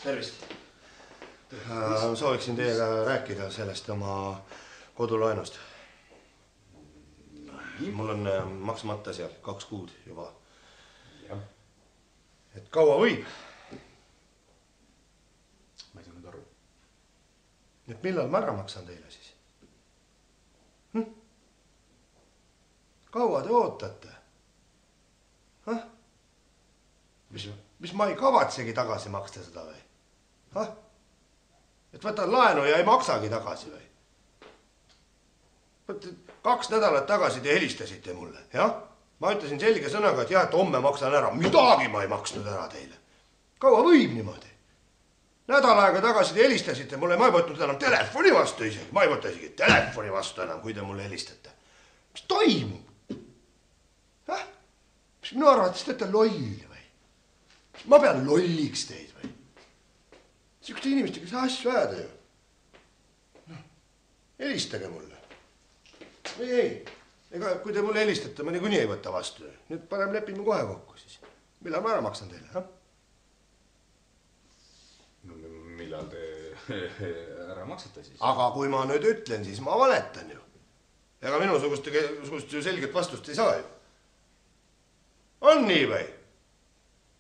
Tervist! Sooviksin teiega rääkida sellest oma kodulaenust. Mul on maksmata seal 2 kuud juba. Et kaua võib? Ma ei saa nüüd aru. Et millal ma ära maksan teile siis? Kaua te ootate? Mis ma ei kavatsegi tagasi maksta seda või? Et võtan laenu ja ei maksagi tagasi või? 2 nädalat tagasi te helistasite mulle, jah? Ma ütlesin selge sõnaga, et jah, et homme maksan ära. Midagi ma ei maksnud ära teile. Kaua võib niimoodi? Nädal aega tagasi te helistasite mulle, ma ei võtnud enam telefoni vastu isegi. Ma ei võta isegi telefoni vastu enam, kui te mulle helistate. Mis toimub? Mis minu arvates te olete loll või? Ma pean lolliks teid või? Sihukeste inimestega see asju ajada ju. Helistage mulle. Või ei. Ega kui te mulle helistate, ma niikuinii ei võta vastu. Nüüd parem lepime kohe kokku siis. Millal ma ära maksan teile? Millal te ära maksate siis? Aga kui ma nüüd ütlen, siis ma valetan ju. Ega minusugust ju selget vastust ei saa ju. On nii või?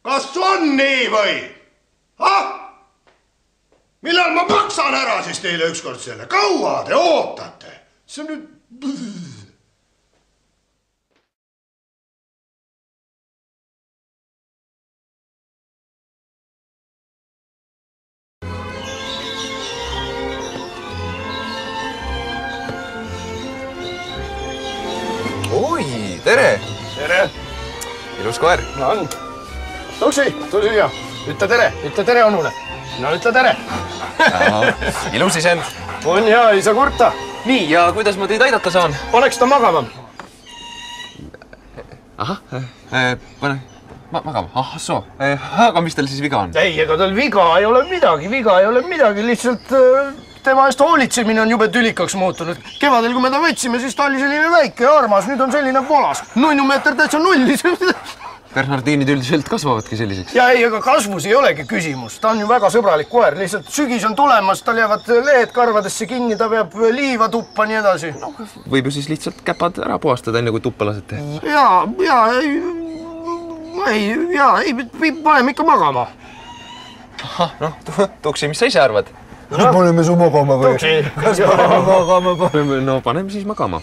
Kas on nii või? Millal ma maksan ära siis teile ükskord selle? Kaua te ootate? See on nüüd... Oi, tere! Tere! Ilus koer. No on. Tuksi, tuli siia. Ütle tere onule. No ütle tere. Ilus isend. On hea, ei saa kurta. Nii, ja kuidas ma teid aidata saan? Paneks ta magama. Ahah, pane magama. Soo. Aga mis teil siis viga on? Ei, ega tal viga ei ole midagi. Lihtsalt tema eest hoolitsemine on jube tülikaks muutunud. Kevadel, kui me ta võtsime, siis ta oli selline väike ja armas. Nüüd on selline volas. Nunnumeeter täitsa nullis. Bernardinid üldiselt kasvavadki selliseks. Ja ei, aga kasvus ei olegi küsimus. Ta on ju väga sõbralik koer. Lihtsalt sügis on tulemas, tal jäävad lehed karvadesse kinni, ta peab liiva tuppa, nii edasi. Võib ju siis lihtsalt käpad ära puhastada, enne kui tuppa lasete. Paneme ikka magama. Ahah, noh, Tuksi, mis sa ise arvad? No paneme su magama või? Kas paneme magama? No paneme siis magama.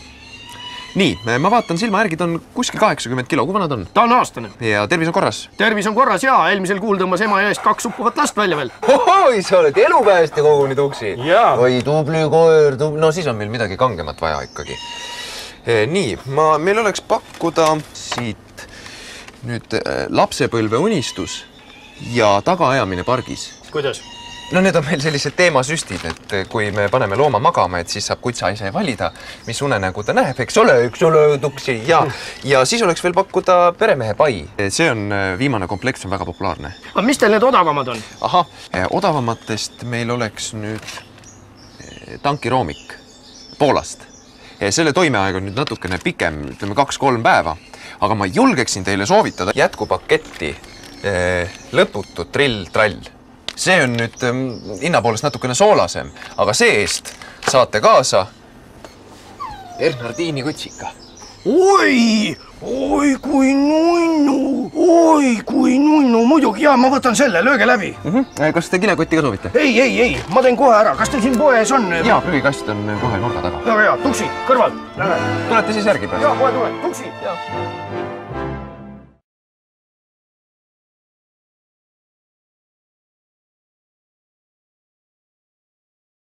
Nii, ma vaatan silma järgi, ta on kuskil 80 kilo, kui vana ta on? Ta on aastane. Ja tervis on korras? Tervis on korras, jaa. Eelmisel kuul tõmbas ema eest 2 uppuvat last välja veel. Ohoi, sa oled elupäästja koguni, Tuksi. Jaa. Oi, tubli koer, no siis on meil midagi kangemat vaja ikkagi. Nii, meil oleks pakkuda siit nüüd lapsepõlve unistus ja tagaajamine pargis. Kuidas? No need on meil sellised teemasüstid, et kui me paneme looma magama, et siis saab kutsa ise valida, mis unenägu ta näeb, eks ole, Tuksi. Ja siis oleks veel pakkuda peremehe pai. See on viimane komplekt, see on väga populaarne. Aga mis teil need odavamad on? Ahah, odavamatest meil oleks nüüd tankiroomik Poolast. Selle toimeaeg on nüüd natukene pikem, ütleme 2-3 päeva, aga ma julgeksin teile soovitada jätkupaketti lõputut trill-trall. See on nüüd hinna poolest natukene soolasem, aga see-eest saate kaasa Bernardini kutsika. Oi, kui nunnu. Muidugi, jaa, ma võtan selle, lööge läbi. Kas te kilekotti ka soovite? Ei, ma teen kohe ära. Kas teil siin poes on? Jaa, prügikast on kohe nurga taga. Jaa, Tuksi, kõrval. Tulete siis järgi praegu? Jaa, kohe tule. Tuksi.